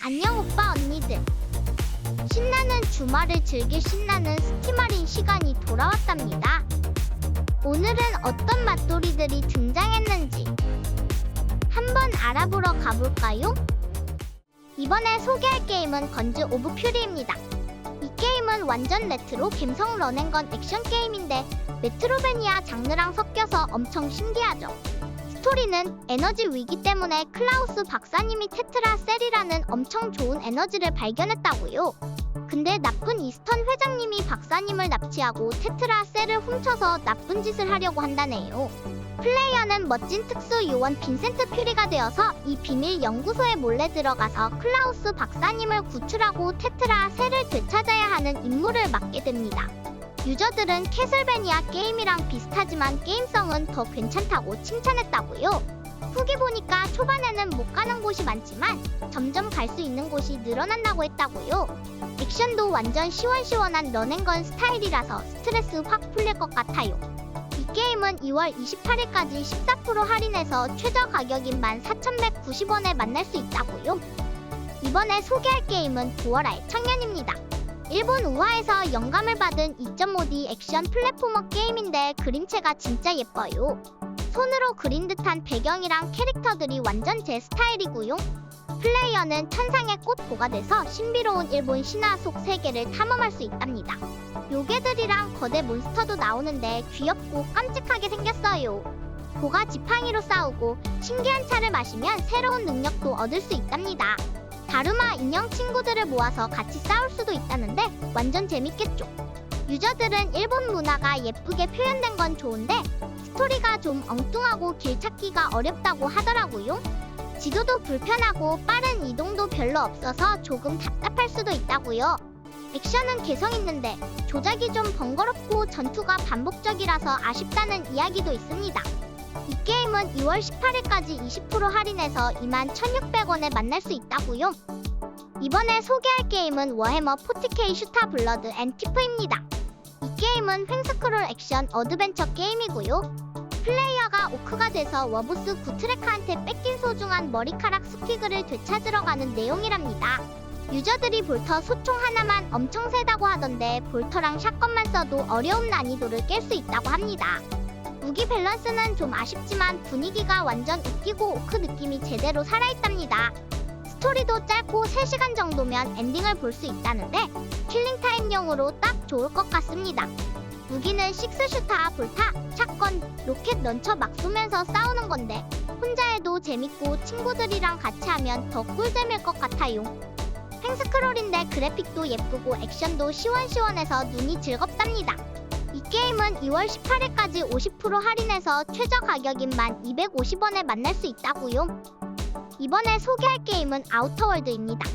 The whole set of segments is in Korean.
안녕 오빠 언니들. 신나는 주말을 즐길 신나는 스티마린 시간이 돌아왔답니다. 오늘은 어떤 맛돌이들이 등장했는지 한번 알아보러 가볼까요? 이번에 소개할 게임은 건즈 오브 퓨리입니다. 이 게임은 완전 레트로 감성 런앤건 액션 게임인데 메트로베니아 장르랑 섞여서 엄청 신기하죠. 스토리는 에너지 위기 때문에 클라우스 박사님이 테트라 셀이라는 엄청 좋은 에너지를 발견했다고요. 근데 나쁜 이스턴 회장님이 박사님을 납치하고 테트라 셀을 훔쳐서 나쁜 짓을 하려고 한다네요. 플레이어는 멋진 특수 요원 빈센트 퓨리가 되어서 이 비밀 연구소에 몰래 들어가서 클라우스 박사님을 구출하고 테트라 셀을 되찾아야 하는 임무를 맡게 됩니다. 유저들은 캐슬베니아 게임이랑 비슷하지만 게임성은 더 괜찮다고 칭찬했다고요. 후기 보니까 초반에는 못 가는 곳이 많지만 점점 갈 수 있는 곳이 늘어난다고 했다고요. 액션도 완전 시원시원한 런앤건 스타일이라서 스트레스 확 풀릴 것 같아요. 이 게임은 2월 28일까지 14% 할인해서 최저 가격인 14,190원에 만날 수 있다고요. 이번에 소개할 게임은 9월알 청년입니다. 일본 우화에서 영감을 받은 2.5D 액션 플랫포머 게임인데 그림체가 진짜 예뻐요. 손으로 그린 듯한 배경이랑 캐릭터들이 완전 제 스타일이고요. 플레이어는 천상의 꽃보가 돼서 신비로운 일본 신화 속 세계를 탐험할 수 있답니다. 요괴들이랑 거대 몬스터도 나오는데 귀엽고 깜찍하게 생겼어요. 보가 지팡이로 싸우고 신기한 차를 마시면 새로운 능력도 얻을 수 있답니다. 다루마 인형 친구들을 모아서 같이 싸울 수도 있다는데 완전 재밌겠죠. 유저들은 일본 문화가 예쁘게 표현된 건 좋은데 스토리가 좀 엉뚱하고 길 찾기가 어렵다고 하더라고요. 지도도 불편하고 빠른 이동도 별로 없어서 조금 답답할 수도 있다고요. 액션은 개성 있는데 조작이 좀 번거롭고 전투가 반복적이라서 아쉽다는 이야기도 있습니다. 이 게임은 2월 18일까지 20% 할인해서 21,600원에 만날 수 있다고요. 이번에 소개할 게임은 워해머 40K 슈타 블러드 앤 티프입니다. 이 게임은 횡스크롤 액션 어드벤처 게임이고요. 플레이어가 오크가 돼서 워보스 구트레카한테 뺏긴 소중한 머리카락 스피그를 되찾으러 가는 내용이랍니다. 유저들이 볼터 소총 하나만 엄청 세다고 하던데 볼터랑 샷건만 써도 어려운 난이도를 깰 수 있다고 합니다. 무기 밸런스는 좀 아쉽지만 분위기가 완전 웃기고 오크 느낌이 제대로 살아있답니다. 스토리도 짧고 3시간 정도면 엔딩을 볼 수 있다는데 킬링타임용으로 딱 좋을 것 같습니다. 무기는 식스슈타, 볼타, 샷건, 로켓 런처 막 쏘면서 싸우는 건데 혼자 해도 재밌고 친구들이랑 같이 하면 더 꿀잼일 것 같아요. 횡스크롤인데 그래픽도 예쁘고 액션도 시원시원해서 눈이 즐겁답니다. 이 게임은 2월 18일까지 50% 할인해서 최저 가격인 1,250원에 만날 수 있다고요. 이번에 소개할 게임은 아우터월드입니다.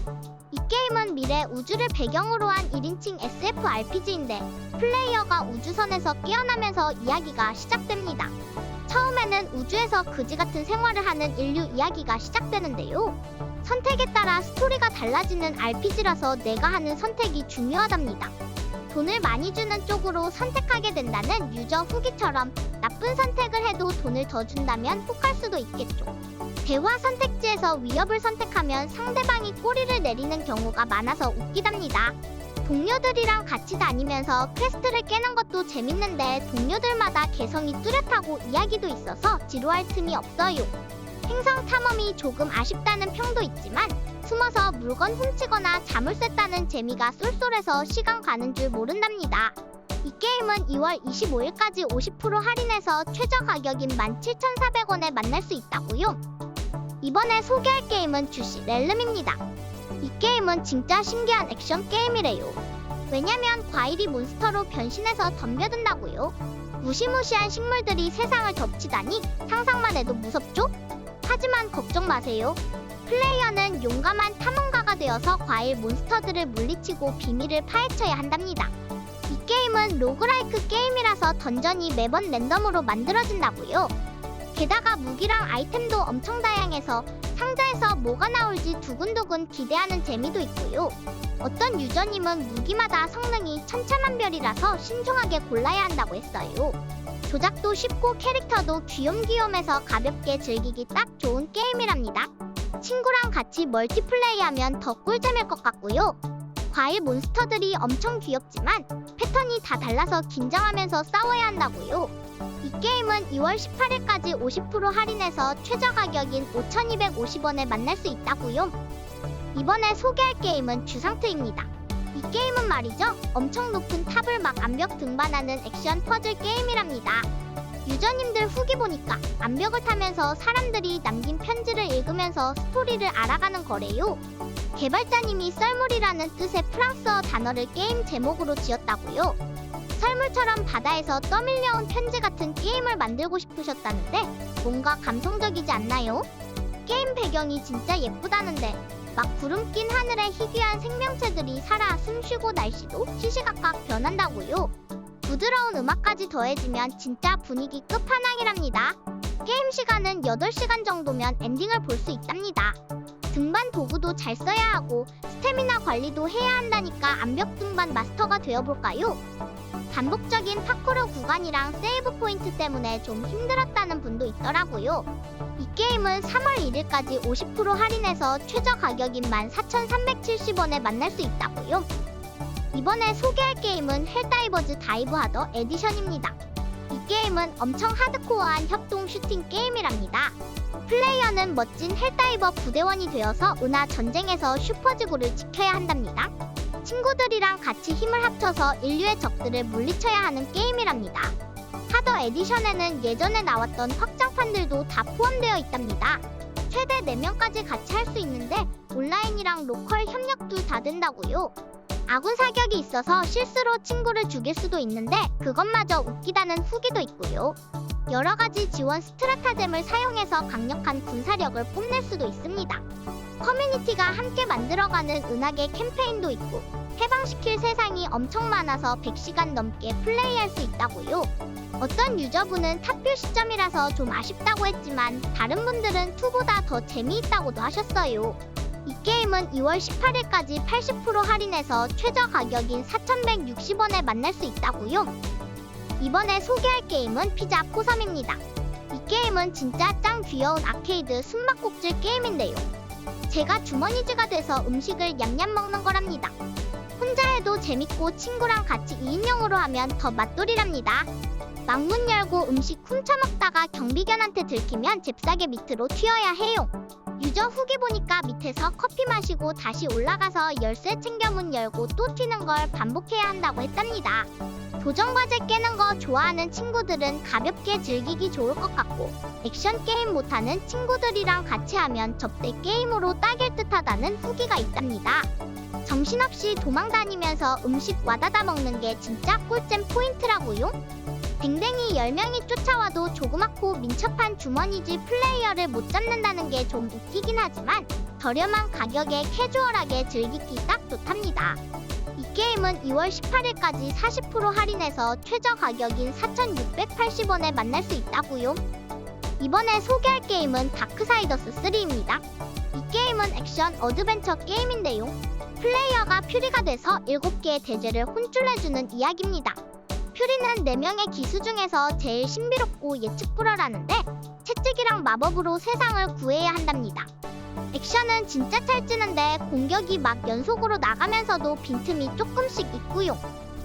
이 게임은 미래 우주를 배경으로 한 1인칭 SF RPG인데 플레이어가 우주선에서 깨어나면서 이야기가 시작됩니다. 처음에는 우주에서 그지같은 생활을 하는 인류 이야기가 시작되는데요. 선택에 따라 스토리가 달라지는 RPG라서 내가 하는 선택이 중요하답니다. 돈을 많이 주는 쪽으로 선택하게 된다는 유저 후기처럼 나쁜 선택을 해도 돈을 더 준다면 혹할 수도 있겠죠. 대화 선택지에서 위협을 선택하면 상대방이 꼬리를 내리는 경우가 많아서 웃기답니다. 동료들이랑 같이 다니면서 퀘스트를 깨는 것도 재밌는데 동료들마다 개성이 뚜렷하고 이야기도 있어서 지루할 틈이 없어요. 행성 탐험이 조금 아쉽다는 평도 있지만 숨어서 물건 훔치거나 자물쇠 따는 재미가 쏠쏠해서 시간 가는 줄 모른답니다. 이 게임은 2월 25일까지 50% 할인해서 최저 가격인 17,400원에 만날 수 있다고요. 이번에 소개할 게임은 주시 렐름입니다. 이 게임은 진짜 신기한 액션 게임이래요. 왜냐면 과일이 몬스터로 변신해서 덤벼든다고요. 무시무시한 식물들이 세상을 덮치다니 상상만 해도 무섭죠? 하지만 걱정 마세요. 플레이어는 용감한 탐험가가 되어서 과일 몬스터들을 물리치고 비밀을 파헤쳐야 한답니다. 이 게임은 로그라이크 게임이라서 던전이 매번 랜덤으로 만들어진다고요. 게다가 무기랑 아이템도 엄청 다양해서 상자에서 뭐가 나올지 두근두근 기대하는 재미도 있고요. 어떤 유저님은 무기마다 성능이 천차만별이라서 신중하게 골라야 한다고 했어요. 조작도 쉽고 캐릭터도 귀염귀염해서 가볍게 즐기기 딱 좋은 게임이랍니다. 친구랑 같이 멀티플레이하면 더 꿀잼일 것 같고요. 과일 몬스터들이 엄청 귀엽지만 패턴이 다 달라서 긴장하면서 싸워야 한다고요. 이 게임은 2월 18일까지 50% 할인해서 최저 가격인 5,250원에 만날 수 있다고요. 이번에 소개할 게임은 주상트입니다. 이 게임은 말이죠, 엄청 높은 탑을 막 암벽 등반하는 액션 퍼즐 게임이랍니다. 유저님들 후기 보니까 암벽을 타면서 사람들이 남긴 편지를 읽으면서 스토리를 알아가는 거래요. 개발자님이 썰물이라는 뜻의 프랑스어 단어를 게임 제목으로 지었다고요. 썰물처럼 바다에서 떠밀려온 편지 같은 게임을 만들고 싶으셨다는데 뭔가 감성적이지 않나요? 게임 배경이 진짜 예쁘다는데 막 구름 낀 하늘에 희귀한 생명체들이 살아 숨쉬고 날씨도 시시각각 변한다고요. 부드러운 음악까지 더해지면 진짜 분위기 끝판왕이랍니다. 게임 시간은 8시간 정도면 엔딩을 볼 수 있답니다. 등반 도구도 잘 써야 하고 스태미나 관리도 해야 한다니까 암벽 등반 마스터가 되어볼까요? 반복적인 파쿠르 구간이랑 세이브 포인트 때문에 좀 힘들었다는 분도 있더라고요. 이 게임은 3월 1일까지 50% 할인해서 최저 가격인 14,370원에 만날 수 있다고요. 이번에 소개할 게임은 헬다이버즈 다이브 하더 에디션입니다. 이 게임은 엄청 하드코어한 협동 슈팅 게임이랍니다. 플레이어는 멋진 헬다이버 부대원이 되어서 은하 전쟁에서 슈퍼지구를 지켜야 한답니다. 친구들이랑 같이 힘을 합쳐서 인류의 적들을 물리쳐야 하는 게임이랍니다. 하더 에디션에는 예전에 나왔던 확장판들도 다 포함되어 있답니다. 최대 4명까지 같이 할 수 있는데 온라인이랑 로컬 협력도 다 된다고요. 아군 사격이 있어서 실수로 친구를 죽일 수도 있는데 그것마저 웃기다는 후기도 있고요. 여러가지 지원 스트라타잼을 사용해서 강력한 군사력을 뽐낼 수도 있습니다. 커뮤니티가 함께 만들어가는 은하계 캠페인도 있고 해방시킬 세상이 엄청 많아서 100시간 넘게 플레이할 수 있다고요. 어떤 유저분은 탑뷰 시점이라서 좀 아쉽다고 했지만 다른 분들은 2보다 더 재미있다고도 하셨어요. 이 게임은 2월 18일까지 80% 할인해서 최저 가격인 4,160원에 만날 수 있다고요. 이번에 소개할 게임은 피자 포섬입니다. 이 게임은 진짜 짱 귀여운 아케이드 숨바꼭질 게임인데요. 제가 주머니즈가 돼서 음식을 냠냠 먹는 거랍니다. 혼자 해도 재밌고 친구랑 같이 2인용으로 하면 더 맛돌이랍니다. 막문 열고 음식 훔쳐먹다가 경비견한테 들키면 잽싸게 밑으로 튀어야 해요. 유저 후기 보니까 밑에서 커피 마시고 다시 올라가서 열쇠 챙겨 문 열고 또 튀는 걸 반복해야 한다고 했답니다. 도전과제 깨는 거 좋아하는 친구들은 가볍게 즐기기 좋을 것 같고 액션 게임 못하는 친구들이랑 같이 하면 접대 게임으로 딱일 듯하다는 후기가 있답니다. 정신없이 도망다니면서 음식 와다다 먹는 게 진짜 꿀잼 포인트라고요. 댕댕이 10명이 쫓아와도 조그맣고 민첩한 주머니즈 플레이어를 못 잡는다는 게 좀 웃기긴 하지만 저렴한 가격에 캐주얼하게 즐기기 딱 좋답니다. 이 게임은 2월 18일까지 40% 할인해서 최저 가격인 4,680원에 만날 수 있다고요. 이번에 소개할 게임은 다크사이더스 3입니다. 이 게임은 액션 어드벤처 게임인데요. 플레이어가 퓨리가 돼서 7개의 대죄를 혼쭐내주는 이야기입니다. 퓨리는 4명의 기수 중에서 제일 신비롭고 예측 불허라는데 채찍이랑 마법으로 세상을 구해야 한답니다. 액션은 진짜 찰지는데 공격이 막 연속으로 나가면서도 빈틈이 조금씩 있고요.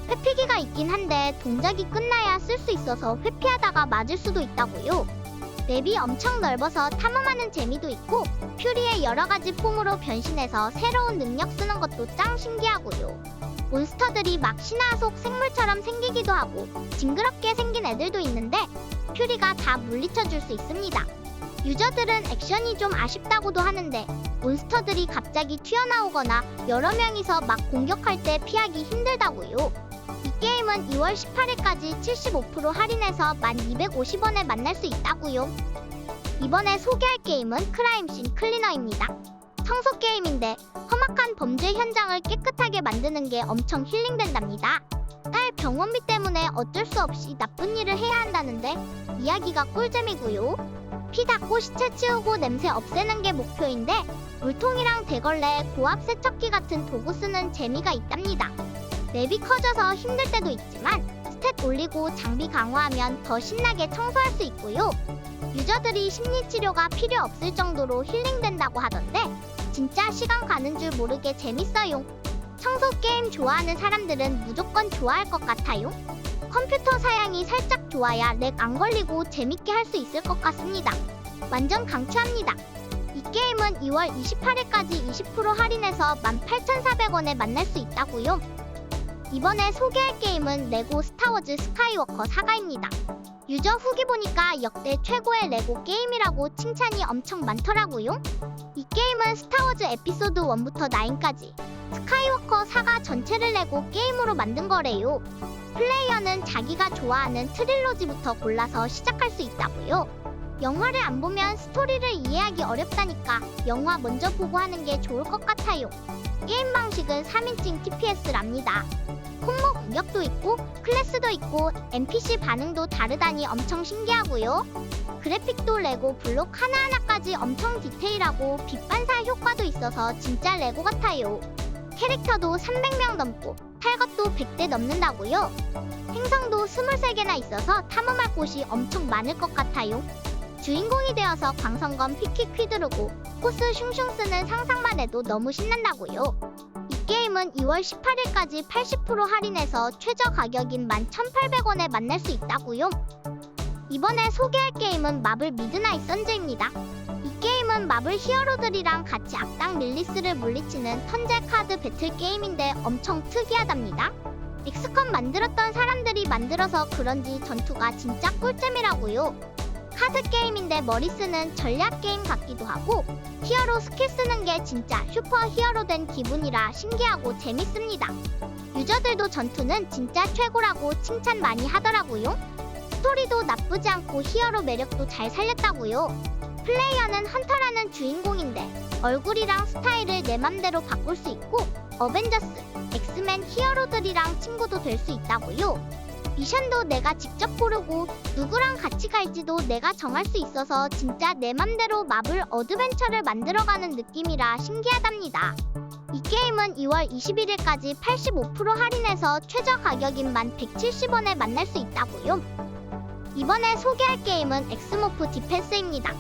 회피기가 있긴 한데 동작이 끝나야 쓸 수 있어서 회피하다가 맞을 수도 있다고요. 맵이 엄청 넓어서 탐험하는 재미도 있고 퓨리의 여러가지 폼으로 변신해서 새로운 능력 쓰는 것도 짱 신기하고요. 몬스터들이 막 신화 속 생물처럼 생기기도 하고 징그럽게 생긴 애들도 있는데 퓨리가 다 물리쳐줄 수 있습니다. 유저들은 액션이 좀 아쉽다고도 하는데 몬스터들이 갑자기 튀어나오거나 여러 명이서 막 공격할 때 피하기 힘들다고요. 이 게임은 2월 18일까지 75% 할인해서 1,250원에 만날 수 있다고요. 이번에 소개할 게임은 크라임씬 클리너입니다. 청소 게임인데 험악한 범죄 현장을 깨끗하게 만드는 게 엄청 힐링된답니다. 딸 병원비 때문에 어쩔 수 없이 나쁜 일을 해야 한다는데 이야기가 꿀잼이고요. 피 닦고 시체 치우고 냄새 없애는 게 목표인데 물통이랑 대걸레, 고압 세척기 같은 도구 쓰는 재미가 있답니다. 맵이 커져서 힘들 때도 있지만 스탯 올리고 장비 강화하면 더 신나게 청소할 수 있고요. 유저들이 심리치료가 필요 없을 정도로 힐링된다고 하던데 진짜 시간 가는 줄 모르게 재밌어요. 청소 게임 좋아하는 사람들은 무조건 좋아할 것 같아요. 컴퓨터 사양이 살짝 좋아야 렉 안 걸리고 재밌게 할 수 있을 것 같습니다. 완전 강추합니다. 이 게임은 2월 28일까지 20% 할인해서 18,400원에 만날 수 있다고요. 이번에 소개할 게임은 레고 스타워즈 스카이워커 사가입니다. 유저 후기 보니까 역대 최고의 레고 게임이라고 칭찬이 엄청 많더라고요. 이 게임은 스타워즈 에피소드 1부터 9까지 스카이워커 사가 전체를 레고 게임으로 만든 거래요. 플레이어는 자기가 좋아하는 트릴로지부터 골라서 시작할 수 있다고요. 영화를 안 보면 스토리를 이해하기 어렵다니까 영화 먼저 보고 하는 게 좋을 것 같아요. 게임 방식은 3인칭 TPS랍니다. 콤보 공격도 있고 클래스도 있고 NPC 반응도 다르다니 엄청 신기하고요. 그래픽도 레고 블록 하나하나까지 엄청 디테일하고 빛 반사 효과도 있어서 진짜 레고 같아요. 캐릭터도 300명 넘고 탈 것도 100대 넘는다고요. 행성도 23개나 있어서 탐험할 곳이 엄청 많을 것 같아요. 주인공이 되어서 광선검 휙휙 휘두르고 포스 슝슝 쓰는 상상만 해도 너무 신난다고요. 이 게임은 2월 18일까지 80% 할인해서 최저 가격인 11,800원에 만날 수 있다고요. 이번에 소개할 게임은 마블 미드나잇 선즈입니다. 이 게임은 마블 히어로들이랑 같이 악당 릴리스를 물리치는 턴제 카드 배틀 게임인데 엄청 특이하답니다. 엑스컴 만들었던 사람들이 만들어서 그런지 전투가 진짜 꿀잼이라고요. 카드 게임인데 머리 쓰는 전략 게임 같기도 하고 히어로 스킬 쓰는 게 진짜 슈퍼 히어로 된 기분이라 신기하고 재밌습니다. 유저들도 전투는 진짜 최고라고 칭찬 많이 하더라고요. 스토리도 나쁘지 않고 히어로 매력도 잘 살렸다고요. 플레이어는 헌터라는 주인공인데 얼굴이랑 스타일을 내 맘대로 바꿀 수 있고 어벤져스, 엑스맨 히어로들이랑 친구도 될 수 있다고요. 미션도 내가 직접 고르고 누구랑 같이 갈지도 내가 정할 수 있어서 진짜 내 맘대로 마블 어드벤처를 만들어가는 느낌이라 신기하답니다. 이 게임은 2월 21일까지 85% 할인해서 최저 가격인 1,170원에 만날 수 있다고요. 이번에 소개할 게임은 엑스모프 디펜스입니다.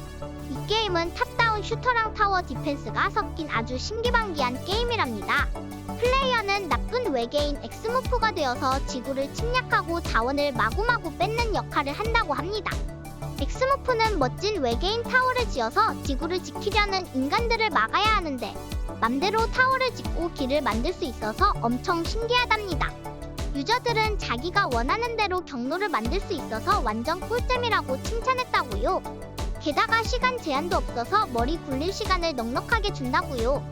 이 게임은 탑다운 슈터랑 타워 디펜스가 섞인 아주 신기방기한 게임이랍니다. 플레이어는 나쁜 외계인 엑스모프가 되어서 지구를 침략하고 자원을 마구마구 뺏는 역할을 한다고 합니다. 엑스모프는 멋진 외계인 타워를 지어서 지구를 지키려는 인간들을 막아야 하는데 맘대로 타워를 짓고 길을 만들 수 있어서 엄청 신기하답니다. 유저들은 자기가 원하는 대로 경로를 만들 수 있어서 완전 꿀잼이라고 칭찬했다고요. 게다가 시간 제한도 없어서 머리 굴릴 시간을 넉넉하게 준다고요.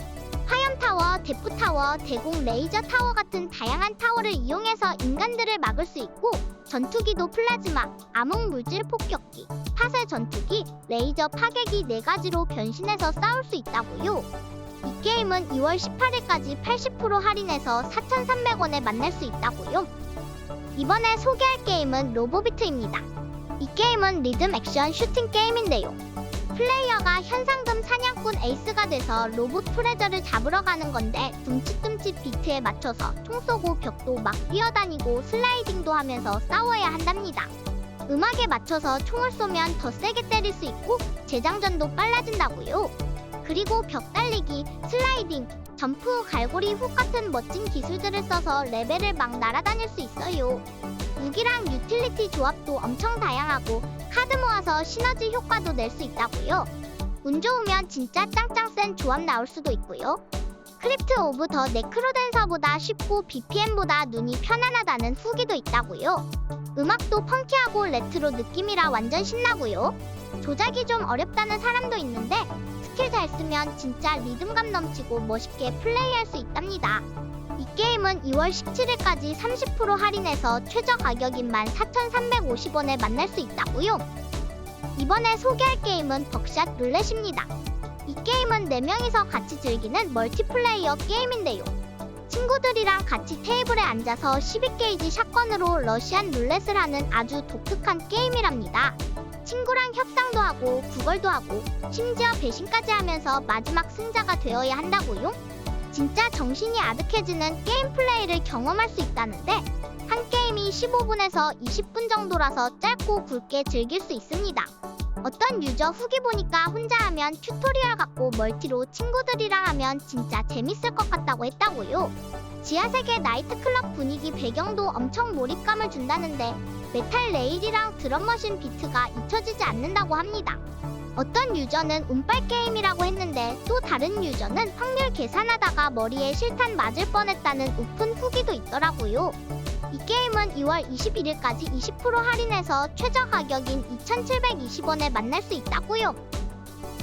화염타워, 데프타워, 대공 레이저 타워 같은 다양한 타워를 이용해서 인간들을 막을 수 있고 전투기도 플라즈마, 암흑 물질 폭격기, 파쇄 전투기, 레이저 파괴기 4가지로 변신해서 싸울 수 있다고요. 이 게임은 2월 18일까지 80% 할인해서 4,300원에 만날 수 있다고요. 이번에 소개할 게임은 로보비트입니다. 이 게임은 리듬 액션 슈팅 게임인데요. 플레이어가 현상금 사냥꾼 에이스가 돼서 로봇 프레저를 잡으러 가는 건데 둠칫둠칫 비트에 맞춰서 총 쏘고 벽도 막 뛰어다니고 슬라이딩도 하면서 싸워야 한답니다. 음악에 맞춰서 총을 쏘면 더 세게 때릴 수 있고 재장전도 빨라진다고요. 그리고 벽 달리기, 슬라이딩, 점프, 갈고리 훅 같은 멋진 기술들을 써서 레벨을 막 날아다닐 수 있어요. 무기랑 유틸리티 조합도 엄청 다양하고 카드 모아서 시너지 효과도 낼 수 있다고요. 운 좋으면 진짜 짱짱 센 조합 나올 수도 있고요. 크립트 오브 더 네크로댄서보다 쉽고 BPM보다 눈이 편안하다는 후기도 있다고요. 음악도 펑키하고 레트로 느낌이라 완전 신나고요. 조작이 좀 어렵다는 사람도 있는데 스킬 잘 쓰면 진짜 리듬감 넘치고 멋있게 플레이할 수 있답니다. 이 게임은 2월 17일까지 30% 할인해서 최저 가격인 14,350원에 만날 수 있다고요. 이번에 소개할 게임은 벅샷 룰렛입니다. 이 게임은 4명이서 같이 즐기는 멀티플레이어 게임인데요. 친구들이랑 같이 테이블에 앉아서 12게이지 샷건으로 러시안 룰렛을 하는 아주 독특한 게임이랍니다. 친구랑 협상도 하고 구걸도 하고 심지어 배신까지 하면서 마지막 승자가 되어야 한다고요. 진짜 정신이 아득해지는 게임 플레이를 경험할 수 있다는데 한 게임이 15분에서 20분 정도라서 짧고 굵게 즐길 수 있습니다. 어떤 유저 후기 보니까 혼자 하면 튜토리얼 같고 멀티로 친구들이랑 하면 진짜 재밌을 것 같다고 했다고요. 지하세계 나이트클럽 분위기 배경도 엄청 몰입감을 준다는데 메탈 레일이랑 드럼머신 비트가 잊혀지지 않는다고 합니다. 어떤 유저는 운빨 게임이라고 했는데 또 다른 유저는 확률 계산하다가 머리에 실탄 맞을 뻔했다는 오픈 후기도 있더라고요. 이 게임은 2월 21일까지 20% 할인해서 최저 가격인 2,720원에 만날 수 있다고요.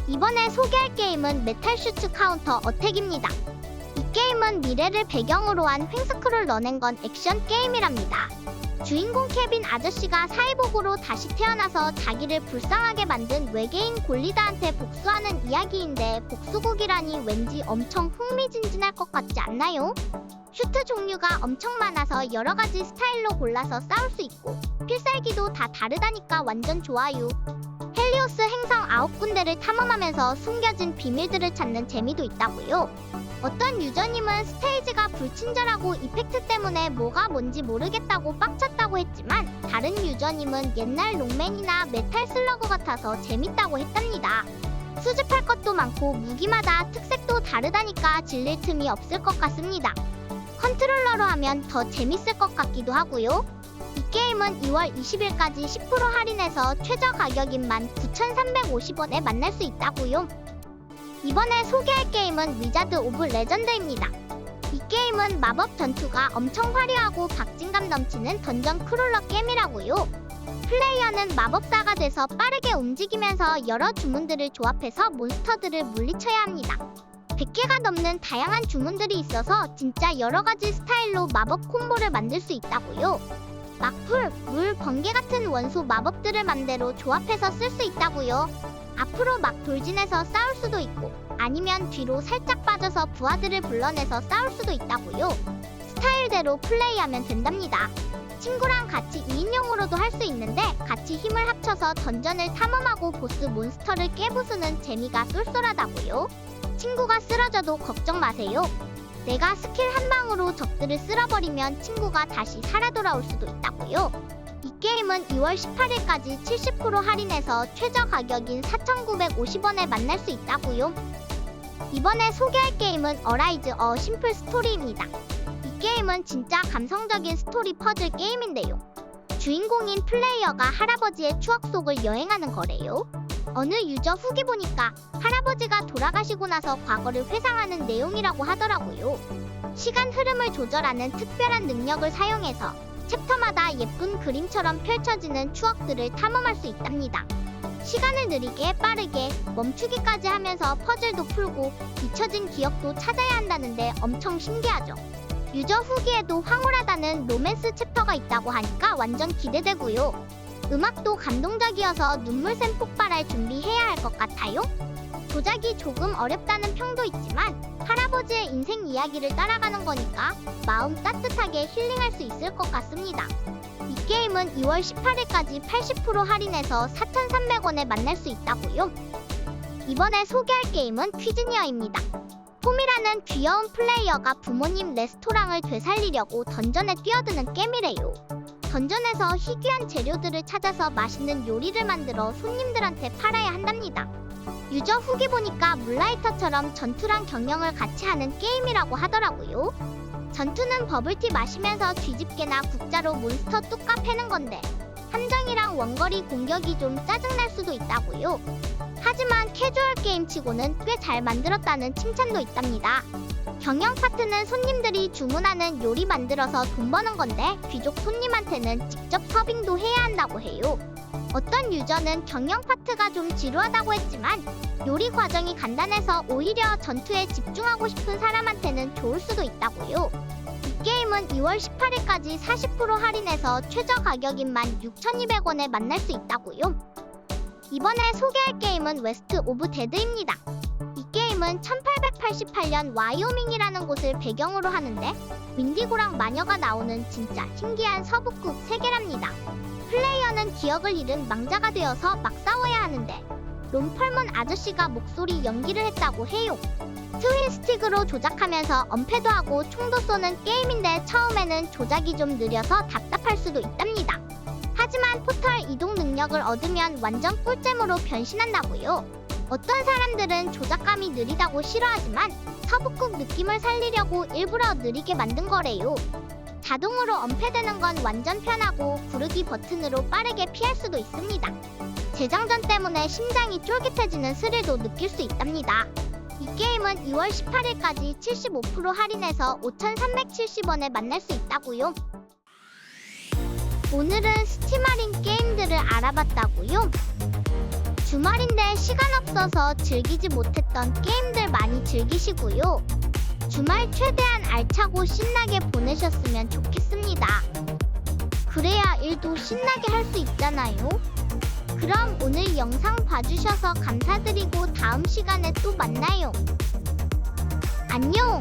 이번에 소개할 게임은 메탈 슈트 카운터 어택입니다. 이 게임은 미래를 배경으로 한 횡스크롤 런앤건 액션 게임이랍니다. 주인공 케빈 아저씨가 사이보그로 다시 태어나서 자기를 불쌍하게 만든 외계인 골리다한테 복수하는 이야기인데 복수극이라니 왠지 엄청 흥미진진할 것 같지 않나요? 슈트 종류가 엄청 많아서 여러가지 스타일로 골라서 싸울 수 있고 필살기도 다 다르다니까 완전 좋아요. 헬리오스 행성 9군데를 탐험하면서 숨겨진 비밀들을 찾는 재미도 있다고요. 어떤 유저님은 스테이지가 불친절하고 이펙트 때문에 뭐가 뭔지 모르겠다고 빡쳤다고 했지만 다른 유저님은 옛날 롱맨이나 메탈 슬러그 같아서 재밌다고 했답니다. 수집할 것도 많고 무기마다 특색도 다르다니까 질릴 틈이 없을 것 같습니다. 컨트롤러로 하면 더 재밌을 것 같기도 하고요. 이 게임은 2월 20일까지 10% 할인해서 최저 가격인 19,350원에 만날 수 있다고요. 이번에 소개할 게임은 위자드 오브 레전드입니다. 이 게임은 마법 전투가 엄청 화려하고 박진감 넘치는 던전 크롤러 게임이라고요. 플레이어는 마법사가 돼서 빠르게 움직이면서 여러 주문들을 조합해서 몬스터들을 물리쳐야 합니다. 100개가 넘는 다양한 주문들이 있어서 진짜 여러가지 스타일로 마법 콤보를 만들 수 있다고요. 막불, 물, 번개 같은 원소 마법들을 맘대로 조합해서 쓸 수 있다고요. 앞으로 막 돌진해서 싸울 수도 있고 아니면 뒤로 살짝 빠져서 부하들을 불러내서 싸울 수도 있다고요. 스타일대로 플레이하면 된답니다. 친구랑 같이 2인용으로도 할 수 있는데 같이 힘을 합쳐서 던전을 탐험하고 보스 몬스터를 깨부수는 재미가 쏠쏠하다고요. 친구가 쓰러져도 걱정 마세요. 내가 스킬 한 방으로 적들을 쓸어버리면 친구가 다시 살아 돌아올 수도 있다고요. 이 게임은 2월 18일까지 70% 할인해서 최저 가격인 4,950원에 만날 수 있다고요. 이번에 소개할 게임은 어라이즈 어 심플 스토리입니다. 이 게임은 진짜 감성적인 스토리 퍼즐 게임인데요. 주인공인 플레이어가 할아버지의 추억 속을 여행하는 거래요. 어느 유저 후기 보니까 할아버지가 돌아가시고 나서 과거를 회상하는 내용이라고 하더라고요. 시간 흐름을 조절하는 특별한 능력을 사용해서 챕터마다 예쁜 그림처럼 펼쳐지는 추억들을 탐험할 수 있답니다. 시간을 느리게 빠르게 멈추기까지 하면서 퍼즐도 풀고 잊혀진 기억도 찾아야 한다는데 엄청 신기하죠. 유저 후기에도 황홀하다는 로맨스 챕터가 있다고 하니까 완전 기대되고요. 음악도 감동적이어서 눈물샘 폭발할 준비해야 할 것 같아요. 조작이 조금 어렵다는 평도 있지만 할아버지의 인생 이야기를 따라가는 거니까 마음 따뜻하게 힐링할 수 있을 것 같습니다. 이 게임은 2월 18일까지 80% 할인해서 4,300원에 만날 수 있다고요. 이번에 소개할 게임은 퀴즈니어입니다. 폼이라는 귀여운 플레이어가 부모님 레스토랑을 되살리려고 던전에 뛰어드는 게임이래요. 던전에서 희귀한 재료들을 찾아서 맛있는 요리를 만들어 손님들한테 팔아야 한답니다. 유저 후기 보니까 물라이터처럼 전투랑 경영을 같이 하는 게임이라고 하더라고요. 전투는 버블티 마시면서 뒤집개나 국자로 몬스터 뚝까 패는 건데 함정이랑 원거리 공격이 좀 짜증날 수도 있다고요. 하지만 캐주얼 게임치고는 꽤 잘 만들었다는 칭찬도 있답니다. 경영 파트는 손님들이 주문하는 요리 만들어서 돈 버는 건데 귀족 손님한테는 직접 서빙도 해야 한다고 해요. 어떤 유저는 경영 파트가 좀 지루하다고 했지만 요리 과정이 간단해서 오히려 전투에 집중하고 싶은 사람한테는 좋을 수도 있다고요. 이 게임은 2월 18일까지 40% 할인해서 최저 가격인 16,200원에 만날 수 있다고요. 이번에 소개할 게임은 웨스트 오브 데드입니다. 이 게임은 1888년 와이오밍이라는 곳을 배경으로 하는데 윈디고랑 마녀가 나오는 진짜 신기한 서부극 세계랍니다. 플레이어는 기억을 잃은 망자가 되어서 막 싸워야 하는데 롬펄먼 아저씨가 목소리 연기를 했다고 해요. 트윈 스틱으로 조작하면서 엄폐도 하고 총도 쏘는 게임인데 처음에는 조작이 좀 느려서 답답할 수도 있답니다. 하지만 포털 이동 능력을 얻으면 완전 꿀잼으로 변신한다고요. 어떤 사람들은 조작감이 느리다고 싫어하지만 서북극 느낌을 살리려고 일부러 느리게 만든 거래요. 자동으로 엄폐되는 건 완전 편하고 구르기 버튼으로 빠르게 피할 수도 있습니다. 재장전 때문에 심장이 쫄깃해지는 스릴도 느낄 수 있답니다. 이 게임은 2월 18일까지 75% 할인해서 5,370원에 만날 수 있다고요. 오늘은 스팀 할인 게임들을 알아봤다고요. 주말인데 시간 없어서 즐기지 못했던 게임들 많이 즐기시고요. 주말 최대한 알차고 신나게 보내셨으면 좋겠습니다. 그래야 일도 신나게 할 수 있잖아요. 그럼 오늘 영상 봐주셔서 감사드리고 다음 시간에 또 만나요. 안녕!